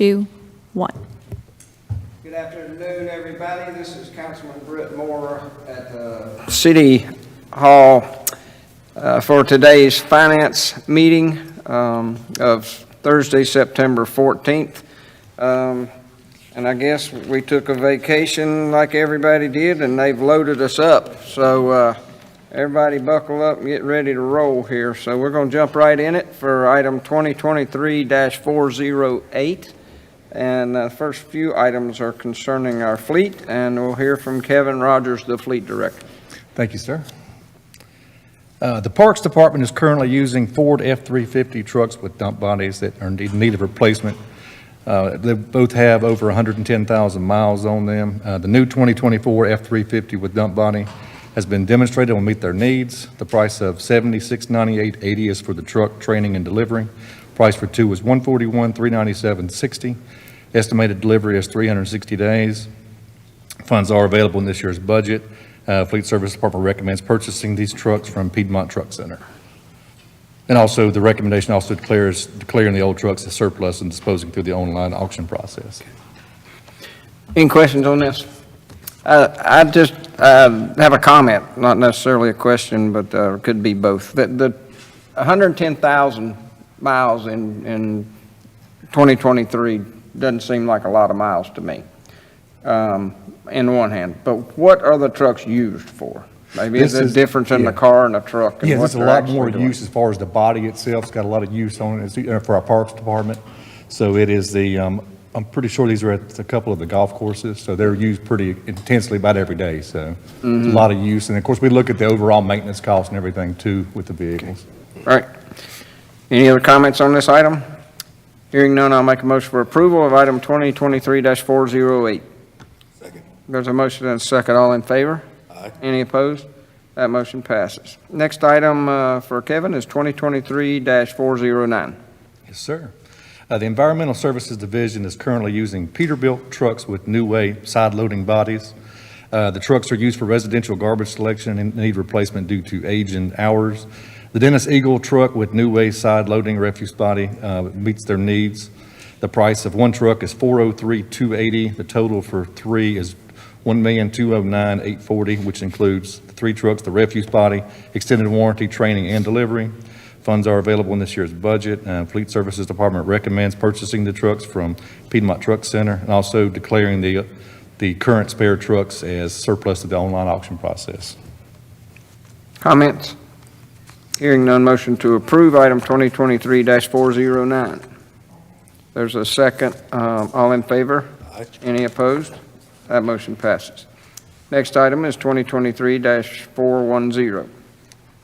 2, 1. Good afternoon, everybody. This is Councilman Britt Moore at the City Hall for today's finance meeting of Thursday, September 14th. And I guess we took a vacation like everybody did, and they've loaded us up. So everybody buckle up and get ready to roll here. So we're going to jump right in it for item 2023-408. And the first few items are concerning our fleet, and we'll hear from Kevin Rogers, the fleet director. Thank you, sir. The Parks Department is currently using Ford F-350 trucks with dump bodies that are in need of replacement. They both have over 110,000 miles on them. The new 2024 F-350 with dump body has been demonstrated will meet their needs. The price of $7698.80 is for the truck, training, and delivery. Price for two is $141,397.60. Estimated delivery is 360 days. Funds are available in this year's budget. Fleet Service Department recommends purchasing these trucks from Piedmont Truck Center. And also, the recommendation also declaring the old trucks as surplus and disposing through the online auction process. Any questions on this? I just have a comment, not necessarily a question, but could be both. The 110,000 miles in 2023 doesn't seem like a lot of miles to me, in one hand. But what are the trucks used for? Maybe it's a difference in the car and the truck. Yeah, there's a lot more use as far as the body itself. It's got a lot of use on it for our Parks Department. So it is the, I'm pretty sure these are at a couple of the golf courses, so they're used pretty intensely about every day. So a lot of use. And of course, we look at the overall maintenance cost and everything too with the vehicles. All right. Any other comments on this item? Hearing none, I'll make a motion for approval of item 2023-408. Second. There's a motion and a second. All in favor? Aye. Any opposed? That motion passes. Next item for Kevin is 2023-409. Yes, sir. The Environmental Services Division is currently using Peterbilt trucks with New Way side loading bodies. The trucks are used for residential garbage collection and need replacement due to age and hours. The Dennis Eagle truck with New Way side loading refuse body meets their needs. The price of one truck is $403,280. The total for three is $1,209,840, which includes the three trucks, the refuse body, extended warranty, training, and delivery. Funds are available in this year's budget. Fleet Services Department recommends purchasing the trucks from Piedmont Truck Center and also declaring the current spare trucks as surplus to the online auction process. Comments? Hearing none, motion to approve item 2023-409. There's a second. All in favor? Aye. Any opposed? That motion passes. Next item is 2023-410.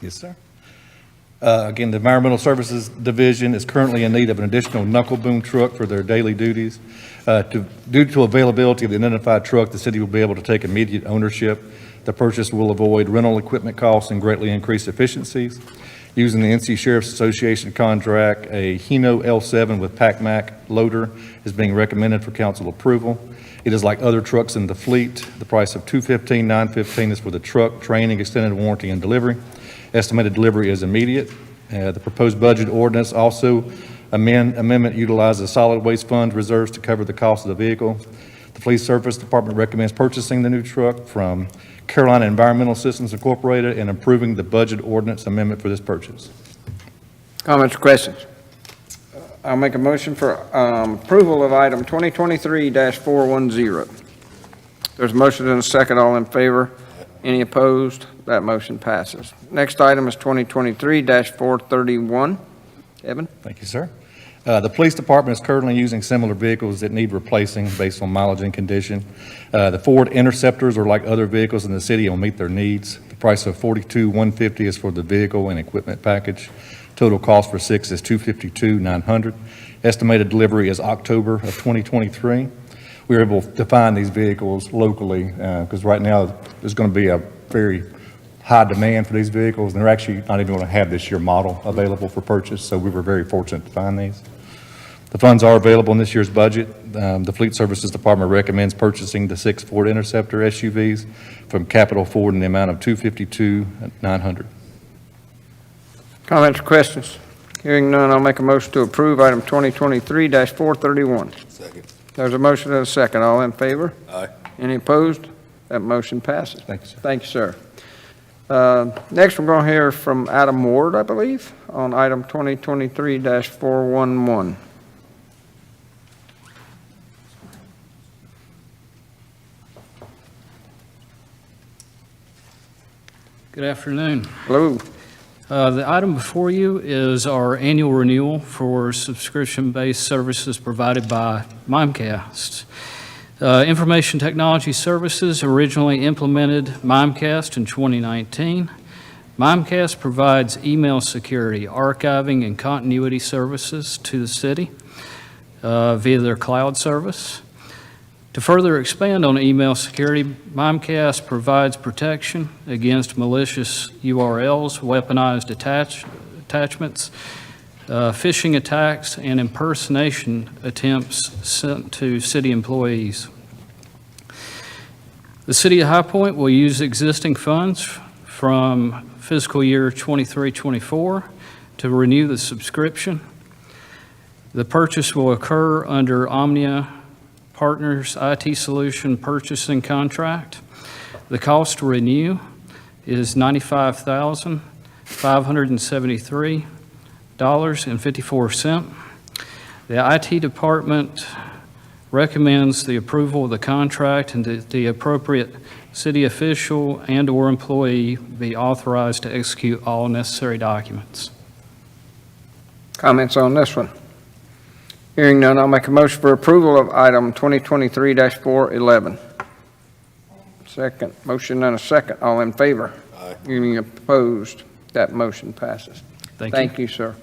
Yes, sir. Again, the Environmental Services Division is currently in need of an additional knuckle boom truck for their daily duties. Due to availability of the identified truck, the city will be able to take immediate ownership. The purchase will avoid rental equipment costs and greatly increase efficiencies. Using the NC Sheriff's Association contract, a Hino L7 with PAC-MAC loader is being recommended for council approval. It is like other trucks in the fleet. The price of $215,915 is for the truck, training, extended warranty, and delivery. Estimated delivery is immediate. The proposed budget ordinance also amendment utilizes solid waste fund reserves to cover the cost of the vehicle. The Fleet Service Department recommends purchasing the new truck from Carolina Environmental Systems Incorporated and approving the budget ordinance amendment for this purchase. Comments or questions? I'll make a motion for approval of item 2023-410. There's a motion and a second. All in favor? Any opposed? That motion passes. Next item is 2023-431. Evan? Thank you, sir. The police department is currently using similar vehicles that need replacing based on mileage and condition. The Ford Interceptors are like other vehicles in the city and will meet their needs. The price of $42,150 is for the vehicle and equipment package. Total cost for six is $252,900. Estimated delivery is October of 2023. We were able to find these vehicles locally because right now there's going to be a very high demand for these vehicles, and they're actually not even going to have this year model available for purchase, so we were very fortunate to find these. The funds are available in this year's budget. The Fleet Services Department recommends purchasing the 6 Ford Interceptor SUVs from Capital Ford in the amount of $252,900. Comments or questions? Hearing none, I'll make a motion to approve item 2023-431. Second. There's a motion and a second. All in favor? Aye. Any opposed? That motion passes. Thank you, sir. Thank you, sir. Next, we're going to hear from Adam Ward, I believe, on item 2023-411. Good afternoon. Hello. The item before you is our annual renewal for subscription-based services provided by Mimecast. Information Technology Services originally implemented Mimecast in 2019. Mimecast provides email security, archiving, and continuity services to the city via their cloud service. To further expand on email security, Mimecast provides protection against malicious URLs, weaponized attachments, phishing attacks, and impersonation attempts sent to city employees. The City of High Point will use existing funds from fiscal year 23-24 to renew the subscription. The purchase will occur under Omnia Partners IT Solution Purchasing Contract. The cost to renew is $95,573.54. The IT department recommends the approval of the contract and that the appropriate city official and/or employee be authorized to execute all necessary documents. Comments on this one? Hearing none, I'll make a motion for approval of item 2023-411. Second, motion and a second. All in favor? Aye. Any opposed? That motion passes. Thank you. Thank you, sir.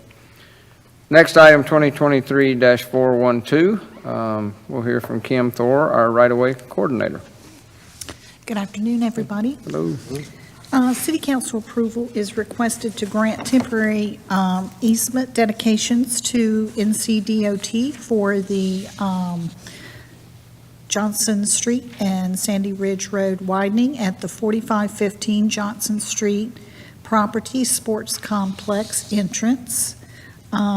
Next item, 2023-412. We'll hear from Kim Thor, our right-of-way coordinator. Good afternoon, everybody. Hello. City Council approval is requested to grant temporary easement dedications to NCDOT for the Johnson Street and Sandy Ridge Road widening at the 4515 Johnson Street property sports complex entrance.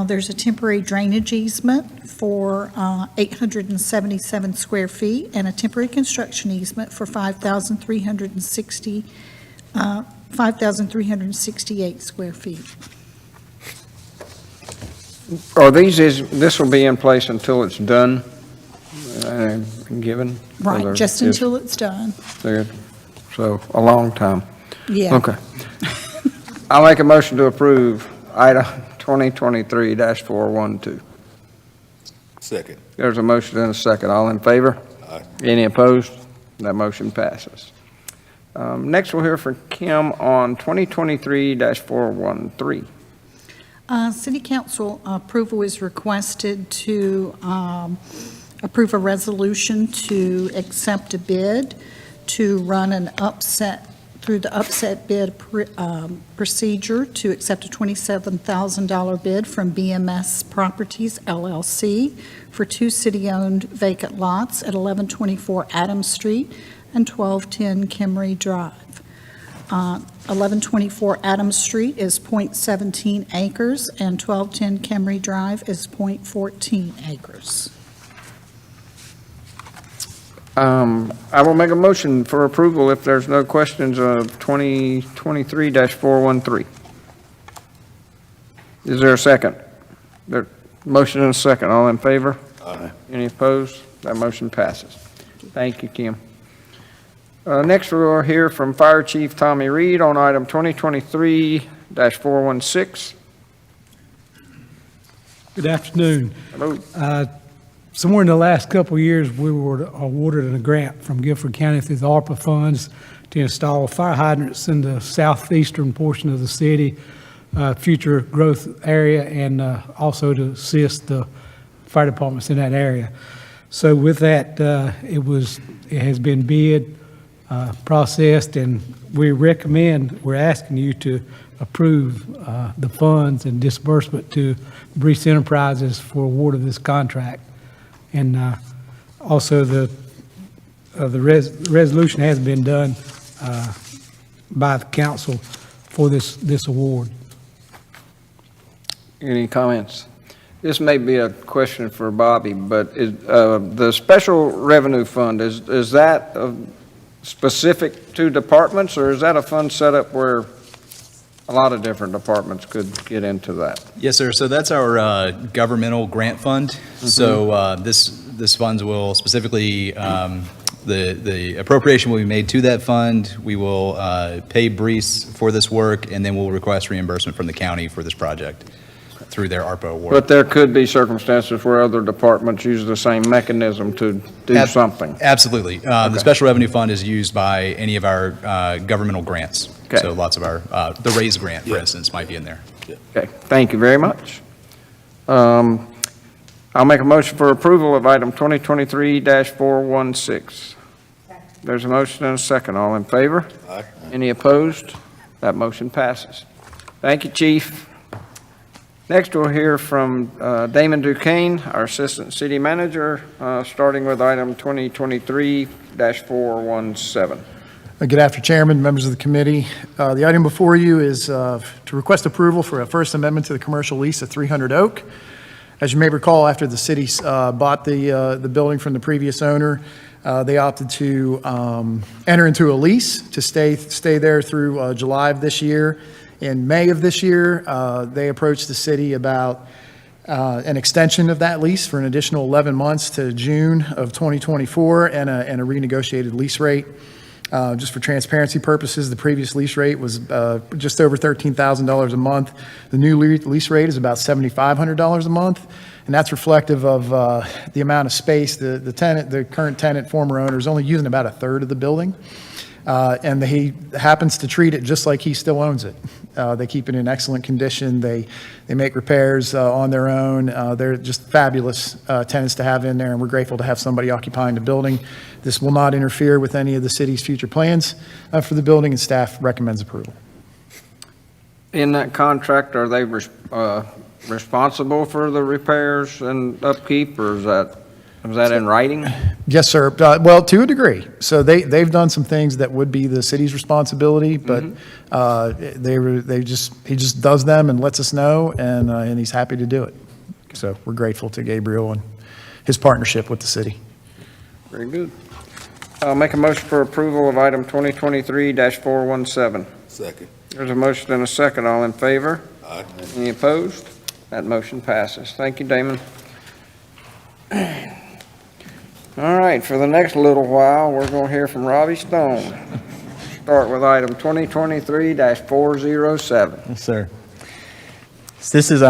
There's a temporary drainage easement for 877 square feet and a temporary construction easement for 5,368 square feet. Are this will be in place until it's done, given? Right, just until it's done. So, a long time. Yeah. Okay. I'll make a motion to approve item 2023-412. Second. There's a motion and a second. All in favor? Aye. Any opposed? That motion passes. Next, we'll hear from Kim on 2023-413. City Council approval is requested to approve a resolution to accept a bid to run an through the upset bid procedure to accept a $27,000 bid from BMS Properties LLC for 2 city-owned vacant lots at 1124 Adams Street and 1210 Kimry Drive. 1124 Adams Street is .17 acres and 1210 Kimry Drive is .14 acres. I will make a motion for approval if there's no questions of 2023-413. Is there a second? Motion and a second. All in favor? Aye. Any opposed? That motion passes. Thank you, Kim. Next, we'll hear from Fire Chief Tommy Reed on item 2023-416. Good afternoon. Hello. Somewhere in the last couple of years, we were awarded a grant from Guilford County through the ARPA funds to install fire hydrants in the southeastern portion of the city, future growth area, and also to assist the fire departments in that area. So with that, it has been bid, processed, and we're asking you to approve the funds and disbursement to Brees Enterprises for award of this contract. And also the resolution has been done by the council for this award. Any comments? This may be a question for Bobby, but is, the special revenue fund, is that specific to departments, or is that a fund set up where a lot of different departments could get into that? Yes, sir. So that's our governmental grant fund. So this funds will specifically, the appropriation will be made to that fund. We will pay Brees for this work, and then we'll request reimbursement from the county for this project through their ARPA award. But there could be circumstances where other departments use the same mechanism to do something. Absolutely. The special revenue fund is used by any of our governmental grants. Okay. So lots of our, the RAISE grant, for instance, might be in there. Okay, thank you very much. I'll make a motion for approval of item 2023-416. There's a motion and a second. All in favor? Aye. Any opposed? That motion passes. Thank you, Chief. Next, we'll hear from Damon Duquesne, our Assistant City Manager, starting with item 2023-417. Good afternoon, Chairman, members of the committee. The item before you is to request approval for a first amendment to the commercial lease at 300 Oak. As you may recall, after the city bought the building from the previous owner, they opted to enter into a lease to stay there through July of this year. In May of this year, they approached the city about an extension of that lease for an additional 11 months to June of 2024 and a renegotiated lease rate. Just for transparency purposes, the previous lease rate was just over $13,000 a month. The new lease rate is about $7,500 a month, and that's reflective of the amount of space. The current tenant, former owner, is only using about a third of the building. And he happens to treat it just like he still owns it. They keep it in excellent condition. They make repairs on their own. They're just fabulous tenants to have in there, and we're grateful to have somebody occupying the building. This will not interfere with any of the city's future plans for the building, and staff recommends approval. In that contract, are they responsible for the repairs and upkeep, or is that in writing? Yes, sir. Well, to a degree. So they've done some things that would be the city's responsibility, but he just does them and lets us know, and he's happy to do it. So we're grateful to Gabriel and his partnership with the city. Very good. I'll make a motion for approval of item 2023-417. Second. There's a motion and a second. All in favor? Aye. Any opposed? That motion passes. Thank you, Damon. All right, for the next little while, we're going to hear from Robbie Stone. Start with item 2023-407. Yes, sir. So this is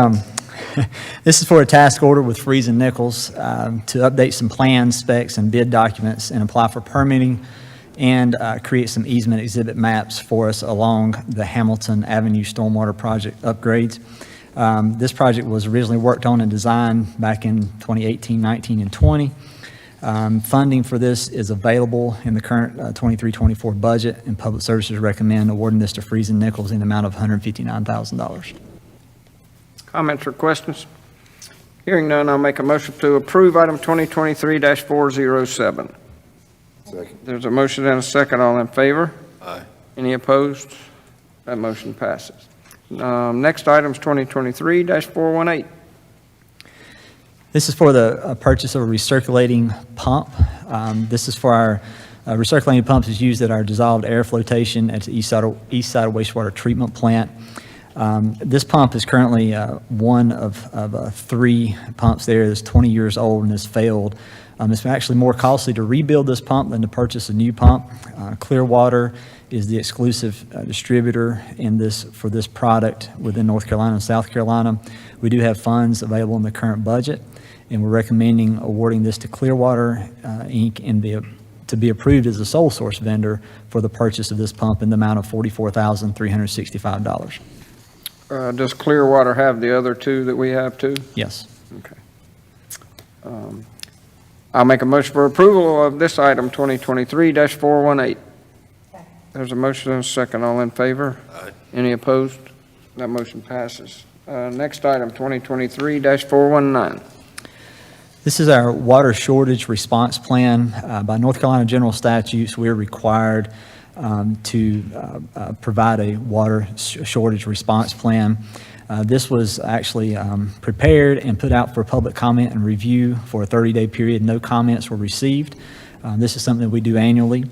this is for a task order with Freeze and Nichols to update some plans, specs, and bid documents and apply for permitting and create some easement exhibit maps for us along the Hamilton Avenue Stormwater Project upgrades. This project was originally worked on and designed back in 2018, 19, and 20. Funding for this is available in the current 23-24 budget, and Public Services recommend awarding this to Freeze and Nichols in the amount of $159,000. Comments or questions? Hearing none, I'll make a motion to approve item 2023-407. Second. There's a motion and a second. All in favor? Aye. Any opposed? That motion passes. Next item is 2023-418. This is for the purchase of a recirculating pump. This is for our recirculating pumps is used at our dissolved air flotation at the East Side Wastewater Treatment Plant. This pump is currently one of 3 pumps there that's 20 years old and has failed. It's actually more costly to rebuild this pump than to purchase a new pump. Clearwater is the exclusive distributor for this product within North Carolina and South Carolina. We do have funds available in the current budget, and we're recommending awarding this to Clearwater Inc. and to be approved as a sole source vendor for the purchase of this pump in the amount of $44,365. Does Clearwater have the other 2 that we have too? Yes. Okay. I'll make a motion for approval of this item 2023-418. There's a motion and a second. All in favor? Aye. Any opposed? That motion passes. Next item 2023-419. This is our water shortage response plan. By North Carolina general statutes, we're required to provide a water shortage response plan. This was actually prepared and put out for public comment and review for a 30-day period. No comments were received. This is something that we do annually.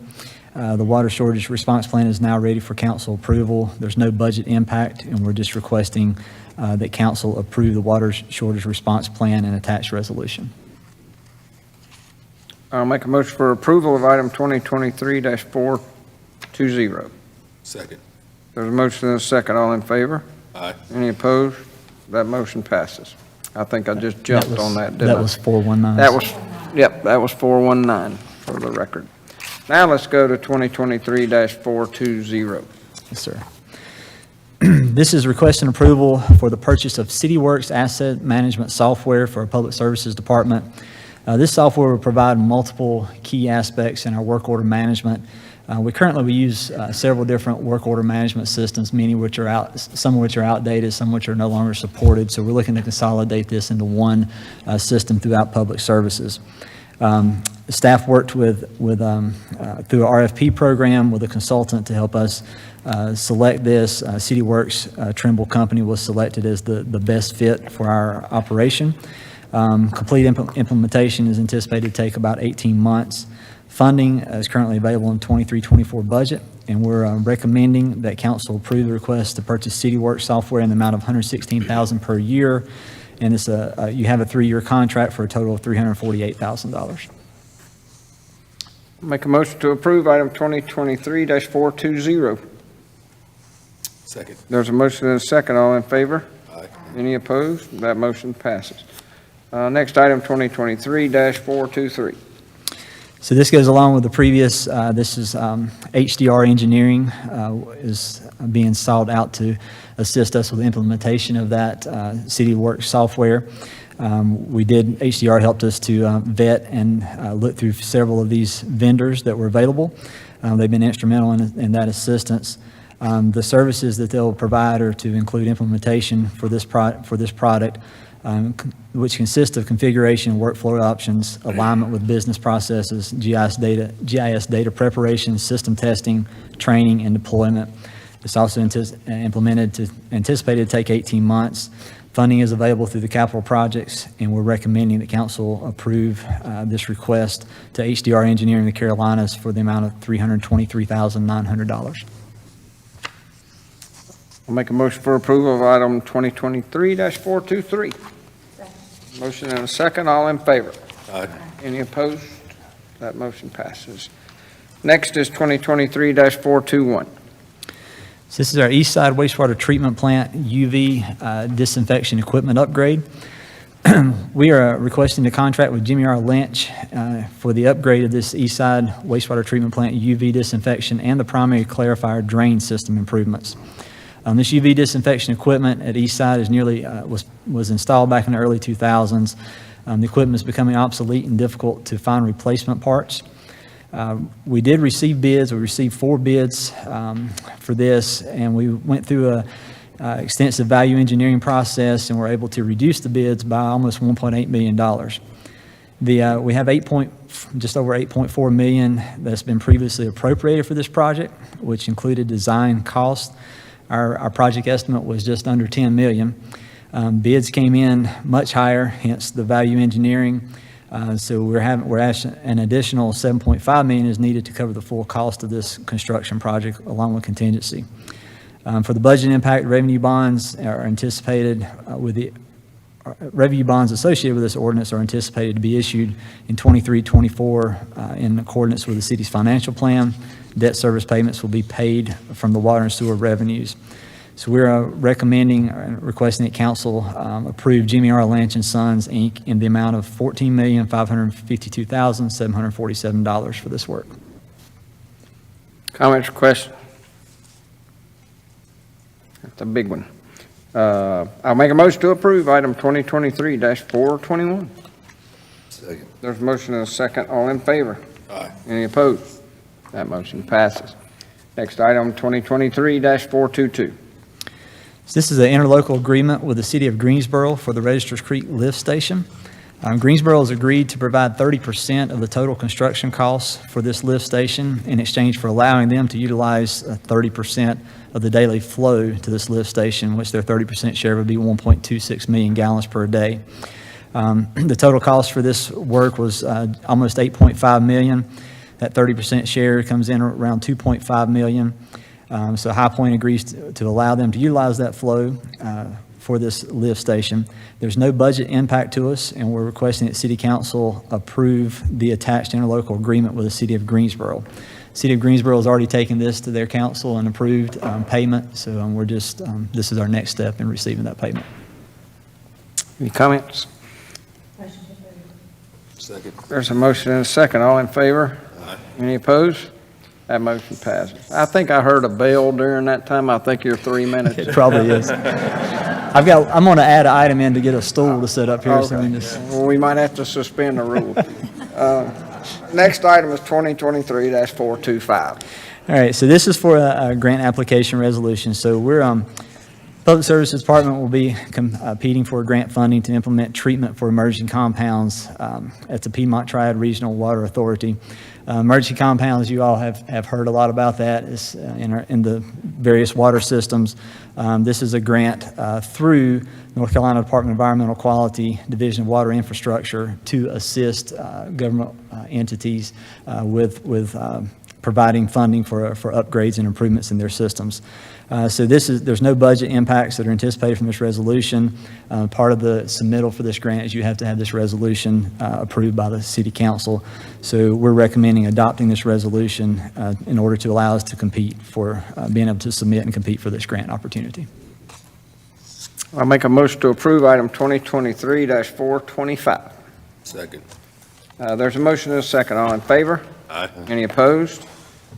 The water shortage response plan is now ready for council approval. There's no budget impact, and we're just requesting that council approve the water shortage response plan and attached resolution. I'll make a motion for approval of item 2023-420. Second. There's a motion and a second. All in favor? Aye. Any opposed? That motion passes. I think I just jumped on that, didn't I? That was 419. That was, yep, that was 419 for the record. Now let's go to 2023-420. Yes, sir. This is requesting approval for the purchase of CityWorks asset management software for our Public Services Department. This software will provide multiple key aspects in our work order management. We currently use several different work order management systems, many of which are some of which are outdated, some of which are no longer supported. So we're looking to consolidate this into one system throughout Public Services. Staff worked through an RFP program with a consultant to help us select this. CityWorks Trimble Company was selected as the best fit for our operation. Complete implementation is anticipated to take about 18 months. Funding is currently available in 23-24 budget, and we're recommending that council approve the request to purchase CityWorks software in the amount of $116,000 per year, and it's you have a 3-year contract for a total of $348,000. Make a motion to approve item 2023-420. Second. There's a motion and a second. All in favor? Aye. Any opposed? That motion passes. Next item, 2023-423. So this goes along with the previous, this is HDR Engineering is being sought out to assist us with the implementation of that CityWorks software. HDR helped us to vet and look through several of these vendors that were available. They've been instrumental in that assistance. The services that they'll provide are to include implementation for this product, which consists of configuration and workflow options, alignment with business processes, GIS data preparation, system testing, training, and deployment. It's also anticipated to take 18 months. Funding is available through the capital projects, and we're recommending that council approve this request to HDR Engineering in the Carolinas for the amount of $323,900. I'll make a motion for approval of item 2023-423. Motion and a second. All in favor? Aye. Any opposed? That motion passes. Next is 2023-421. So this is our East Side Wastewater Treatment Plant UV disinfection equipment upgrade. We are requesting a contract with Jimmy R. Lynch for the upgrade of this East Side Wastewater Treatment Plant UV disinfection and the primary clarifier drain system improvements. This UV disinfection equipment at East Side is was installed back in the early 2000s. The equipment is becoming obsolete and difficult to find replacement parts. We did receive bids. We received 4 bids for this, and we went through a extensive value engineering process, and were able to reduce the bids by almost $1.8 million. We have just over $8.4 million that's been previously appropriated for this project, which included design cost. Our project estimate was just under $10 million. Bids came in much higher, hence the value engineering. So we're asking an additional $7.5 million is needed to cover the full cost of this construction project, along with contingency. For the budget impact, revenue bonds are anticipated revenue bonds associated with this ordinance are anticipated to be issued in 23-24 in accordance with the city's financial plan. Debt service payments will be paid from the water and sewer revenues. So we're recommending and requesting that council approve Jimmy R. Lynch and Sons, Inc. in the amount of $14,552,747 for this work. Comments or questions? That's a big one. I'll make a motion to approve item 2023-421. Second. There's a motion and a second. All in favor? Aye. Any opposed? That motion passes. Next item, 2023-422. So this is an interlocal agreement with the city of Greensboro for the Registers Creek Lift Station. Greensboro has agreed to provide 30% of the total construction costs for this lift station in exchange for allowing them to utilize 30% of the daily flow to this lift station, which their 30% share would be 1.26 million gallons per day. The total cost for this work was almost $8.5 million. That 30% share comes in around $2.5 million. So High Point agrees to allow them to utilize that flow for this lift station. There's no budget impact to us, and we're requesting that City Council approve the attached interlocal agreement with the City of Greensboro. City of Greensboro has already taken this to their council and approved payment, so we're just, this is our next step in receiving that payment. Any comments? Second. There's a motion and a second. All in favor? Any opposed? That motion passes. I think I heard a bell during that time. I think you're 3 minutes. It probably is. I'm going to add an item in to get a stool to set up here. So we just, Well, we might have to suspend the rule. Next item is 2023-425. all right, so this is for a grant application resolution. So Public Services Department will be competing for grant funding to implement treatment for emerging compounds at the Piedmont Triad Regional Water Authority. Emergency compounds, you all have heard a lot about that is in the various water systems. This is a grant through North Carolina Department of Environmental Quality, Division of Water Infrastructure, to assist government entities with providing funding for upgrades and improvements in their systems. So there's no budget impacts that are anticipated from this resolution. Part of the submittal for this grant is you have to have this resolution approved by the City Council. So we're recommending adopting this resolution in order to allow us to compete for being able to submit and compete for this grant opportunity. I'll make a motion to approve item 2023-425. Second. There's a motion and a second. All in favor? Aye. Any opposed?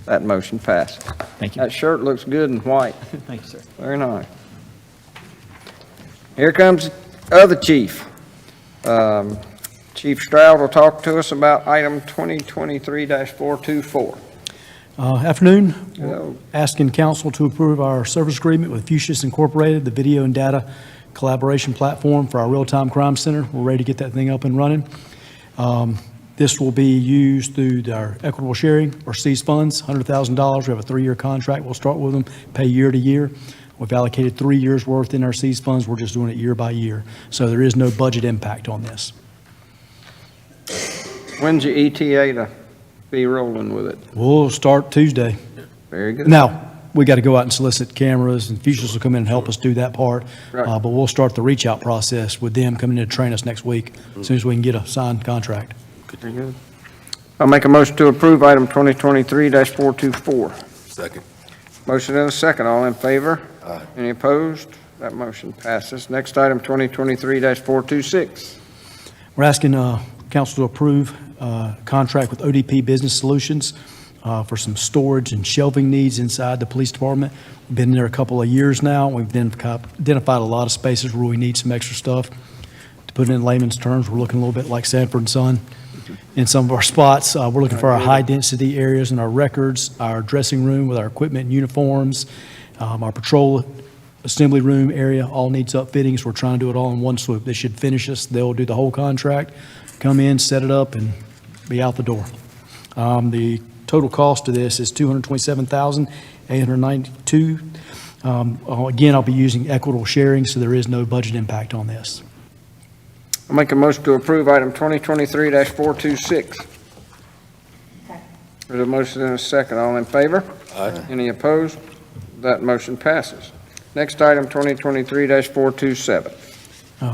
That motion passes. Thank you. That shirt looks good in white. Thank you, sir. Very nice. Here comes other chief. Chief Stroud will talk to us about item 2023-424. Afternoon. Hello. We're asking council to approve our service agreement with Fuchsias Incorporated, the video and data collaboration platform for our real-time crime center. We're ready to get that thing up and running. This will be used through our equitable sharing or seized funds, $100,000. We have a 3-year contract. We'll start with them, pay year to year. We've allocated 3 years' worth in our seized funds. We're just doing it year by year. So there is no budget impact on this. When's your ETA to be rolling with it? We'll start Tuesday. Very good. Now, we got to go out and solicit cameras, and Fuchsias will come in and help us do that part. Right. But we'll start the reach-out process with them coming in to train us next week, as soon as we can get a signed contract. Very good. I'll make a motion to approve item 2023-424. Second. Motion and a second. All in favor? Aye. Any opposed? That motion passes. Next item, 2023-426. We're asking council to approve contract with ODP Business Solutions for some storage and shelving needs inside the police department. We've been there a couple of years now. We've identified a lot of spaces where we need some extra stuff. To put it in layman's terms, we're looking a little bit like Sanford & Son in some of our spots. We're looking for our high-density areas in our records, our dressing room with our equipment and uniforms, our patrol assembly room area, all needs upfittings. We're trying to do it all in one swoop. This should finish us. They'll do the whole contract, come in, set it up, and be out the door. The total cost of this is $227,892. Again, I'll be using equitable sharing, so there is no budget impact on this. I'll make a motion to approve item 2023-426. There's a motion and a second. All in favor? Aye. Any opposed? That motion passes. Next item, 2023-427.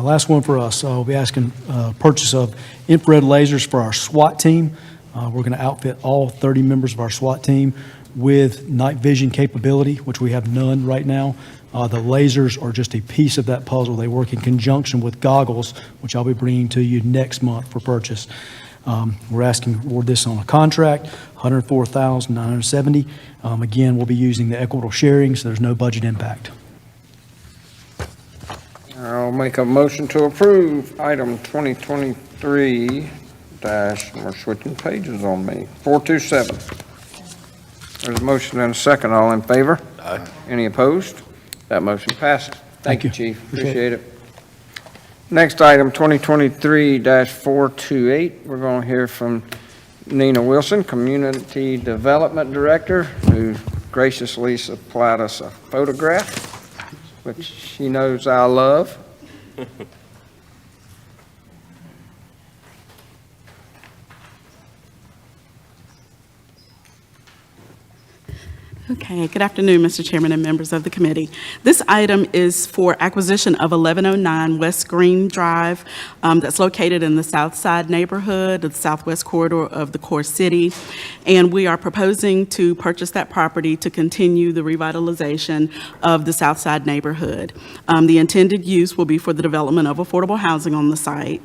Last one for us. We'll be asking purchase of infrared lasers for our SWAT team. We're going to outfit all 30 members of our SWAT team with night vision capability, which we have none right now. The lasers are just a piece of that puzzle. They work in conjunction with goggles, which I'll be bringing to you next month for purchase. We're asking to award this on a contract, $104,970. Again, we'll be using the equitable sharing, so there's no budget impact. I'll make a motion to approve item 2023 we're switching pages on me, 427. There's a motion and a second. All in favor? Aye. Any opposed? That motion passes. Thank you, Thank you. Chief. Appreciate it. Next item, 2023-428. We're going to hear from Nina Wilson, Community Development Director, who graciously supplied us a photograph, which she knows I love. Okay, good afternoon, Mr. Chairman and members of the committee. This item is for acquisition of 1109 West Green Drive, that's located in the South Side neighborhood, the southwest corridor of the core city. And we are proposing to purchase that property to continue the revitalization of the South Side neighborhood. The intended use will be for the development of affordable housing on the site.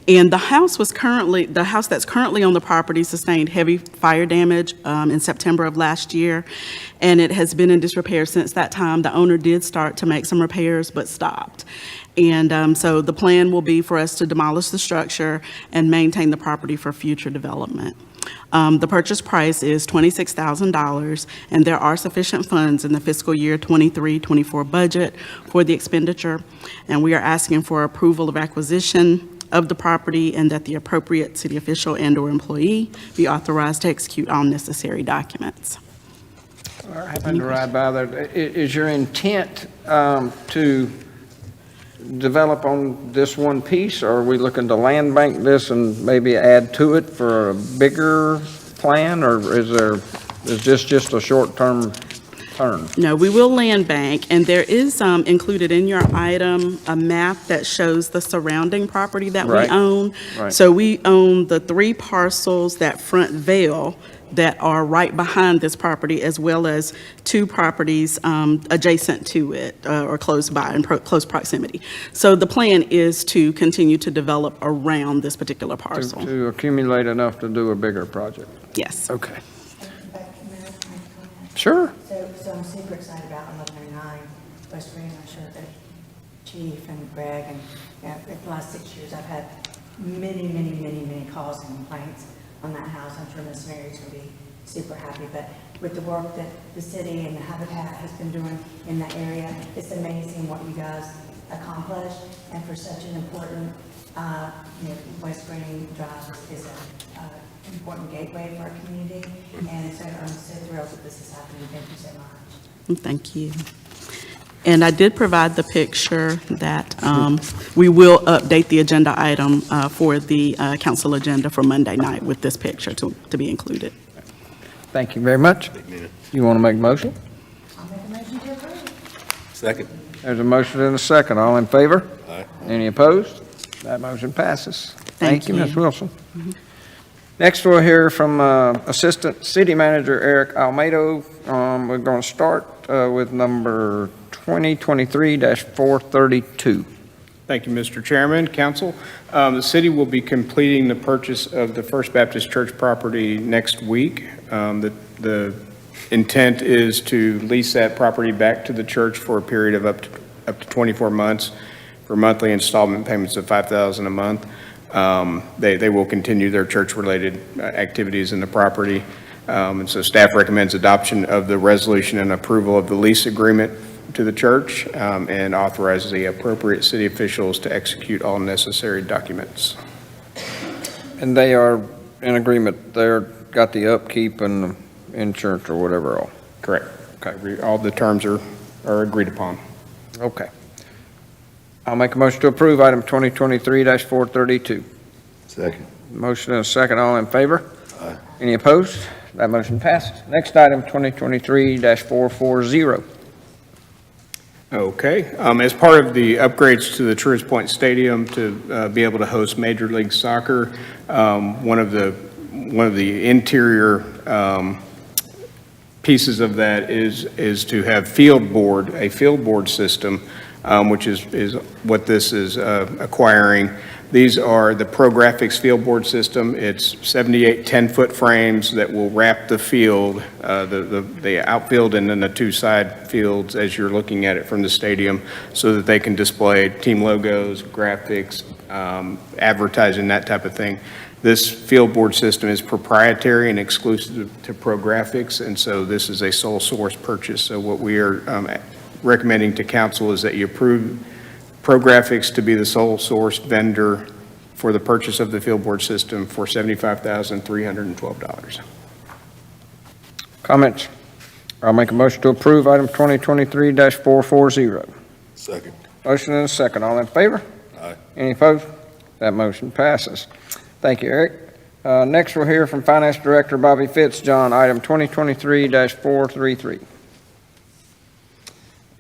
And the house that's currently on the property sustained heavy fire damage in September of last year, and it has been in disrepair since that time. The owner did start to make some repairs, but stopped. And so the plan will be for us to demolish the structure and maintain the property for future development. The purchase price is $26,000, and there are sufficient funds in the fiscal year 23-24 budget for the expenditure. And we are asking for approval of acquisition of the property and that the appropriate city official and/or employee be authorized to execute all necessary documents. I happened to ride by there. Is your intent to develop on this one piece, or are we looking to land bank this and maybe add to it for a bigger plan, or is this just a short-term turn? No, we will land bank, and there is included in your item a map that shows the surrounding property that we Right. own. Right. So we own the 3 parcels that front Vail that are right behind this property, as well as 2 properties adjacent to it or close by in close proximity. So the plan is to continue to develop around this particular parcel. To accumulate enough to do a bigger project? Yes. Okay. Sure. So I'm super excited about 1109 West Green. I'm sure the chief and Greg, and the last 6 years, I've had many calls and complaints on that house. I'm sure Ms. Mary's going to be super happy. But with the work that the city and the Habitat has been doing in that area, it's amazing what you guys accomplished. And for such an important, West Green Drive is an important gateway for our community. And so I'm so thrilled that this is happening. Thank you so much. Thank you. And I did provide the picture that we will update the agenda item for the council agenda for Monday night with this picture to be included. Thank you very much. You want to make a motion? I'll make a motion to approve. Second. There's a motion and a second. All in favor? Aye. Any opposed? That motion passes. Thank you, Ms. you. Wilson. Next, we'll hear from Assistant City Manager Eric Almeida. We're going to start with number 2023-432. Thank you, Mr. Chairman, Council. The city will be completing the purchase of the First Baptist Church property next week. The intent is to lease that property back to the church for a period of up to 24 months for monthly installment payments of $5,000 a month. They will continue their church-related activities in the property. And so staff recommends adoption of the resolution and approval of the lease agreement to the church and authorizes the appropriate city officials to execute all necessary documents. And they are in agreement. They're got the upkeep and the insurance or whatever all. Correct. Okay. All the terms are agreed upon. Okay. I'll make a motion to approve item 2023-432. Second. Motion and a second. All in favor? Aye. Any opposed? That motion passes. Next item, 2023-440. Okay. As part of the upgrades to the Truist Point Stadium to be able to host Major League Soccer, one of the interior pieces of that is to have a field board system, which is what this is acquiring. These are the ProGraphics field board system. It's 78 10-foot frames that will wrap the field, the outfield and then the 2 side fields as you're looking at it from the stadium, so that they can display team logos, graphics, advertising, that type of thing. This field board system is proprietary and exclusive to ProGraphics, and so this is a sole source purchase. So what we are recommending to council is that you approve ProGraphics to be the sole source vendor for the purchase of the Fieldboard system for $75,312. Comments? I'll make a motion to approve item 2023-440. Second. Motion and a second. All in favor? Aye. Any opposed? That motion passes. Thank you, Eric. Next, we'll hear from Finance Director Bobby Fitzjohn, item 2023-433.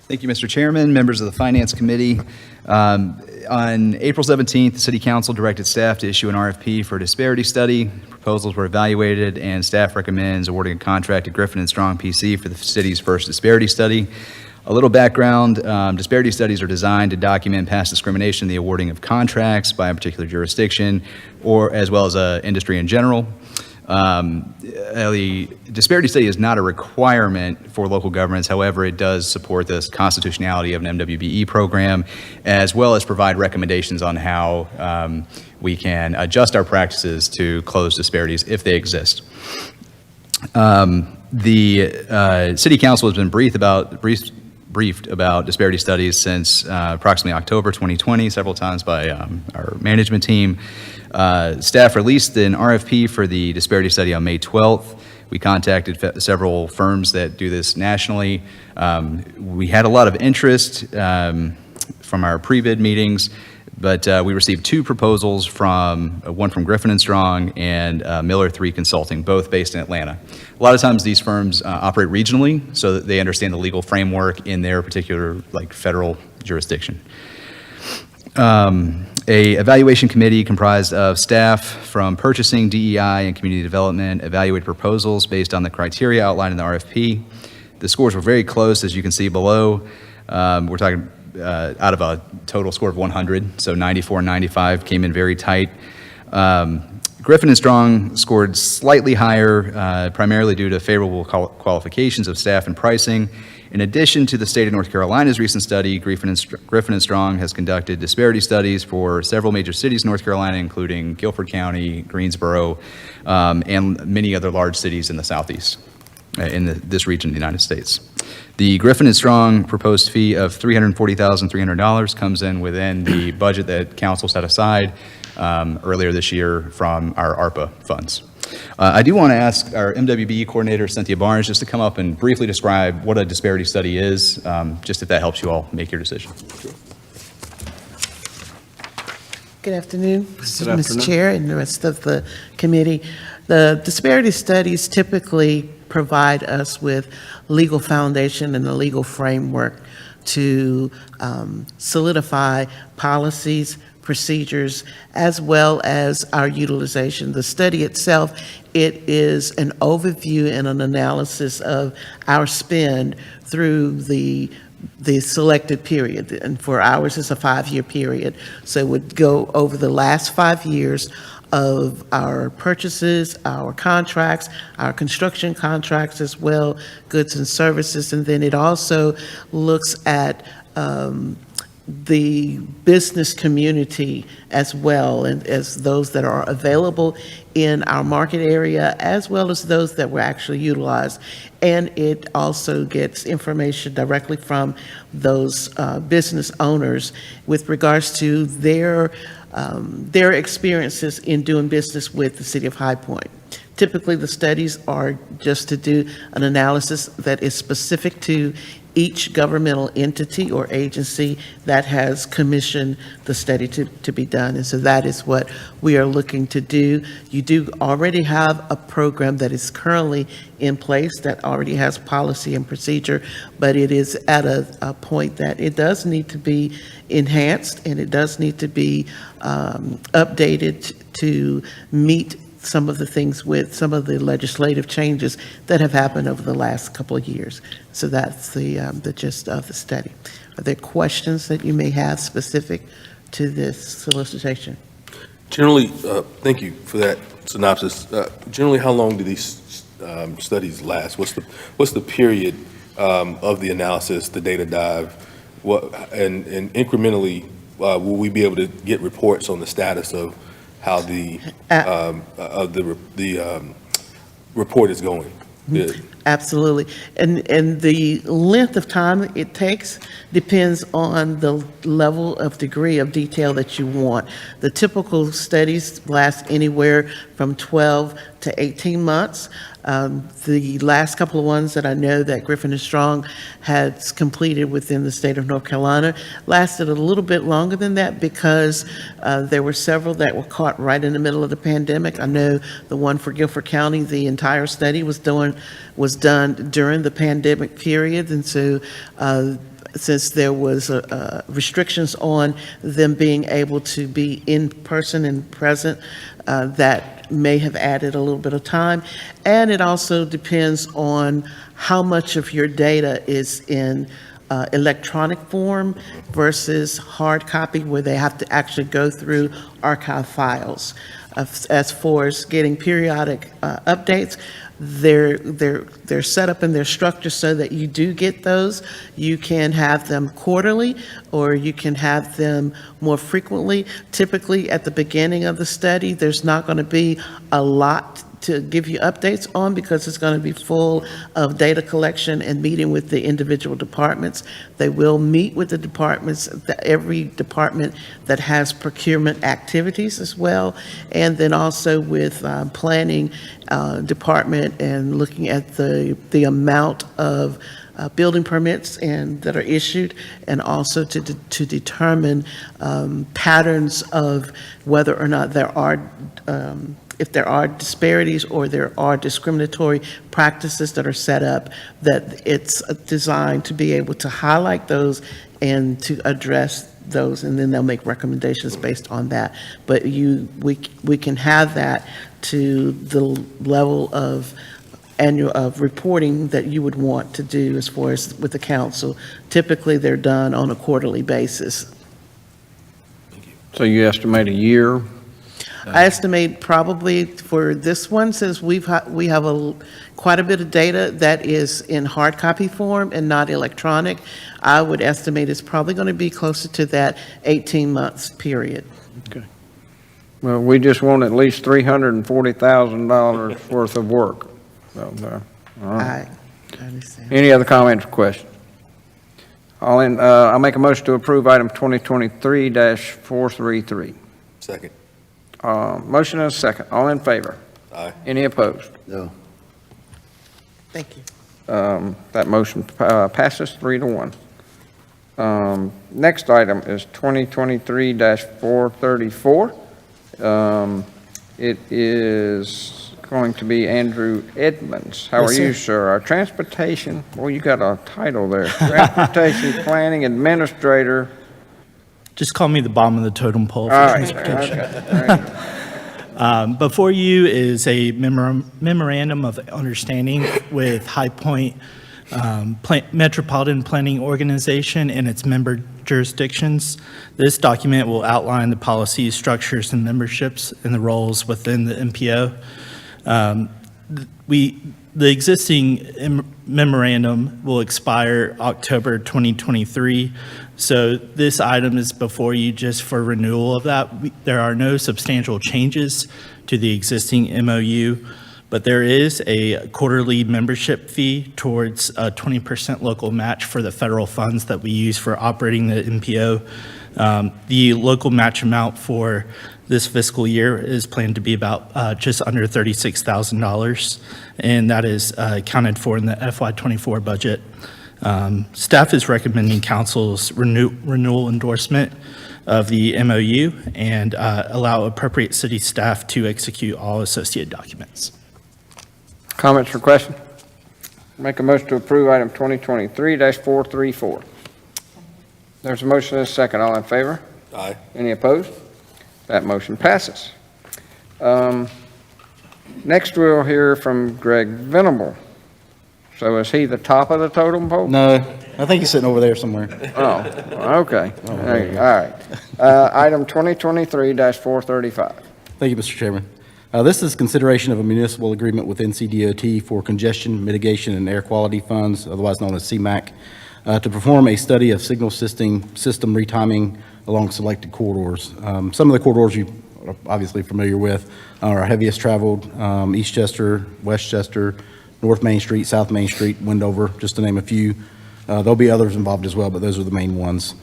Thank you, Mr. Chairman, members of the Finance Committee. On April 17th, the City Council directed staff to issue an RFP for a disparity study. Proposals were evaluated, and staff recommends awarding a contract to Griffin & Strong PC for the city's first disparity study. A little background, disparity studies are designed to document past discrimination in the awarding of contracts by a particular jurisdiction, or as well as industry in general. The disparity study is not a requirement for local governments. However, it does support the constitutionality of an MWBE program, as well as provide recommendations on how we can adjust our practices to close disparities if they exist. The City Council has been briefed about disparity studies since approximately October 2020, several times by our management team. Staff released an RFP for the disparity study on May 12th. We contacted several firms that do this nationally. We had a lot of interest from our pre-bid meetings, but we received two proposals one from Griffin & Strong and Miller 3 Consulting, both based in Atlanta. A lot of times these firms operate regionally so that they understand the legal framework in their particular federal jurisdiction. A evaluation committee comprised of staff from purchasing, DEI, and community development evaluated proposals based on the criteria outlined in the RFP. The scores were very close, as you can see below. We're talking out of a total score of 100, so 94 and 95 came in very tight. Griffin & Strong scored slightly higher, primarily due to favorable qualifications of staff and pricing. In addition to the state of North Carolina's recent study, Griffin & Strong has conducted disparity studies for several major cities in North Carolina, including Guilford County, Greensboro, and many other large cities in the southeast, in this region of the United States. The Griffin & Strong proposed fee of $340,300 comes in within the budget that council set aside earlier this year from our ARPA funds. I do want to ask our MWBE coordinator, Cynthia Barnes, just to come up and briefly describe what a disparity study is, just if that helps you all make your decision. Good afternoon, Mr. Chair and the rest of the committee. The disparity studies typically provide us with legal foundation and a legal framework to solidify policies, procedures, as well as our utilization. The study itself, it is an overview and an analysis of our spend through the selected period. And for ours, it's a 5-year period. So it would go over the last 5 years of our purchases, our contracts, our construction contracts as well, goods and services. And then it also looks at the business community as well, and as those that are available in our market area, as well as those that were actually utilized. And it also gets information directly from those business owners with regards to their experiences in doing business with the City of High Point. Typically, the studies are just to do an analysis that is specific to each governmental entity or agency that has commissioned the study to be done. And so that is what we are looking to do. You do already have a program that is currently in place that already has policy and procedure, but it is at a point that it does need to be enhanced and it does need to be updated to meet some of the things with some of the legislative changes that have happened over the last couple of years. So that's the gist of the study. Are there questions that you may have specific to this solicitation? Generally, thank you for that synopsis. Generally, how long do these studies last? What's the period of the analysis, the data dive? And incrementally, will we be able to get reports on the status of how the report is going? Absolutely. And the length of time it takes depends on the level of degree of detail that you want. The typical studies last anywhere from 12 to 18 months. The last couple of ones that I know that Griffin and Strong has completed within the state of North Carolina lasted a little bit longer than that because there were several that were caught right in the middle of the pandemic. I know the one for Guilford County, the entire study was done during the pandemic period, and so since there was restrictions on them being able to be in person and present, that may have added a little bit of time. And it also depends on how much of your data is in electronic form versus hard copy, where they have to actually go through archive files. As far as getting periodic updates, they're set up in their structure so that you do get those. You can have them quarterly, or you can have them more frequently. Typically, at the beginning of the study, there's not going to be a lot to give you updates on because it's going to be full of data collection and meeting with the individual departments. They will meet with the departments, every department that has procurement activities as well, and then also with planning department and looking at the amount of building permits and that are issued, and also to determine patterns of whether or not there are if there are disparities or there are discriminatory practices that are set up, that it's designed to be able to highlight those and to address those, and then they'll make recommendations based on that. But we can have that to the level of reporting that you would want to do as far as with the council. Typically, they're done on a quarterly basis. So you estimate a year? I estimate probably for this one, since we have quite a bit of data that is in hard copy form and not electronic, I would estimate it's probably going to be closer to that 18 months period. Okay. Well, we just want at least $340,000 worth of work. So, all right. I understand. Any other comments or questions? I'll make a motion to approve item 2023-433. Second. Motion and a second. All in favor? Aye. Any opposed? No. Thank you. That motion passes 3-1. Next item is 2023-434. It is going to be Andrew Edmonds. How are you, sir? Our transportation, well, you got a title there. Transportation Planning Administrator. Just call me the bottom of the totem pole for All right. transportation. Okay. Before you is a memorandum of understanding with High Point Metropolitan Planning Organization and its member jurisdictions. This document will outline the policies, structures, and memberships and the roles within the MPO. The existing memorandum will expire October 2023. So this item is before you just for renewal of that. There are no substantial changes to the existing MOU, but there is a quarterly membership fee towards a 20% local match for the federal funds that we use for operating the MPO. The local match amount for this fiscal year is planned to be about just under $36,000, and that is accounted for in the FY24 budget. Staff is recommending council's renewal endorsement of the MOU and allow appropriate city staff to execute all associated documents. Comments or questions? Make a motion to approve item 2023-434. There's a motion and a second. All in favor? Aye. Any opposed? That motion passes. Next, we'll hear from Greg Venable. So is he the top of the totem pole? No, I think he's sitting over there somewhere. Oh, okay. All right. Item 2023-435. Thank you, Mr. Chairman. This is consideration of a municipal agreement with NCDOT for congestion mitigation and air quality funds, otherwise known as CMAQ, to perform a study of signal system retiming along selected corridors. Some of the corridors you are obviously familiar with are heaviest traveled, Eastchester, Westchester, North Main Street, South Main Street, Wendover, just to name a few. There'll be others involved as well, but those are the main ones.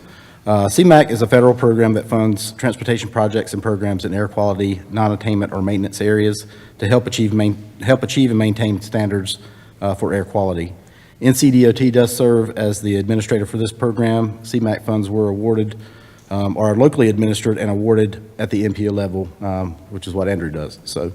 CMAQ is a federal program that funds transportation projects and programs in air quality, non-attainment, or maintenance areas to help achieve and maintain standards for air quality. NCDOT does serve as the administrator for this program. CMAQ funds were awarded, are locally administered and awarded at the MPO level, which is what Andrew does. So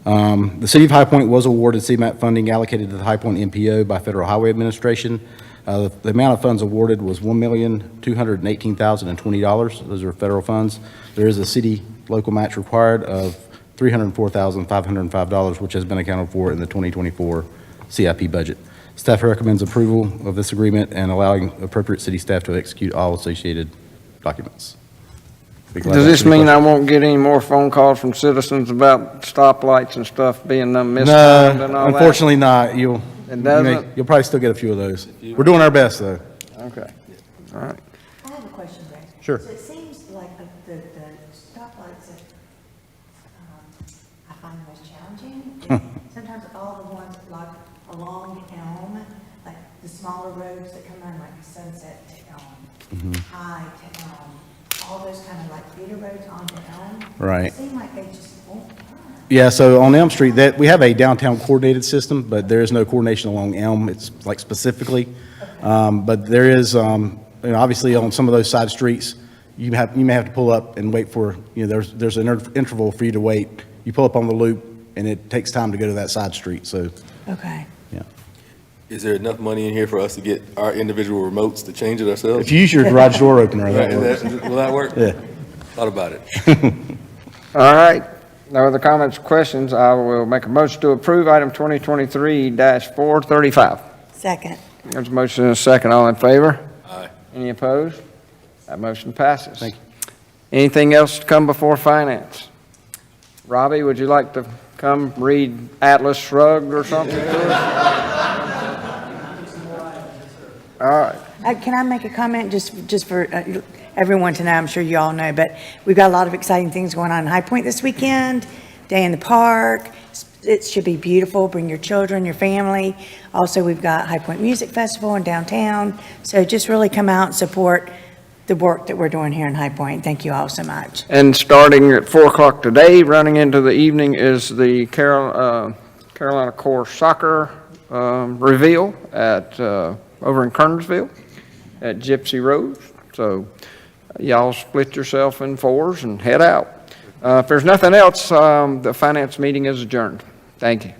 the City of High Point was awarded CMAQ funding allocated to the High Point MPO by Federal Highway Administration. The amount of funds awarded was $1,218,020. Those are federal funds. There is a city local match required of $304,505, which has been accounted for in the 2024 CIP budget. Staff recommends approval of this agreement and allowing appropriate city staff to execute all associated documents. Does this mean I won't get any more phone calls from citizens about stoplights and stuff being mistimed and all that? Unfortunately not. You'll probably still get a few of those. We're doing our best, though. Okay, all right. I have a question, Greg. Sure. So it seems like the stoplights that I find the most challenging, sometimes all the ones like along Elm, like the smaller roads that come on like Sunset to Elm, High to Elm, all those kind of like feeder roads onto Elm. Right. It seems like they just won't turn. Yeah, so on Elm Street, we have a downtown coordinated system, but there is no coordination along Elm. It's like specifically. But there is, obviously on some of those side streets, you may have to pull up and wait for, there's an interval for you to wait. You pull up on the loop and it takes time to go to that side street, so. Okay. Yeah. Is there enough money in here for us to get our individual remotes to change it ourselves? If you use your garage door opener, that Right, works. will that work? Yeah. Thought about it. All right, no other comments or questions. I will make a motion to approve item 2023-435. Second. There's a motion and a second. All in favor? Aye. Any opposed? That motion passes. Thank you. Anything else to come before finance? Robbie, would you like to come read Atlas Shrugged or something to us? All right. Can I make a comment just for everyone to know? I'm sure you all know, but we've got a lot of exciting things going on in High Point this weekend. Day in the Park. It should be beautiful. Bring your children, your family. Also, we've got High Point Music Festival in downtown. So just really come out and support the work that we're doing here in High Point. Thank you all so much. And starting at 4 o'clock today, running into the evening, is the Carolina Corps Soccer reveal at over in Kernersville at Gypsy Rose. So y'all split yourself in fours and head out. If there's nothing else, the finance meeting is adjourned. Thank you.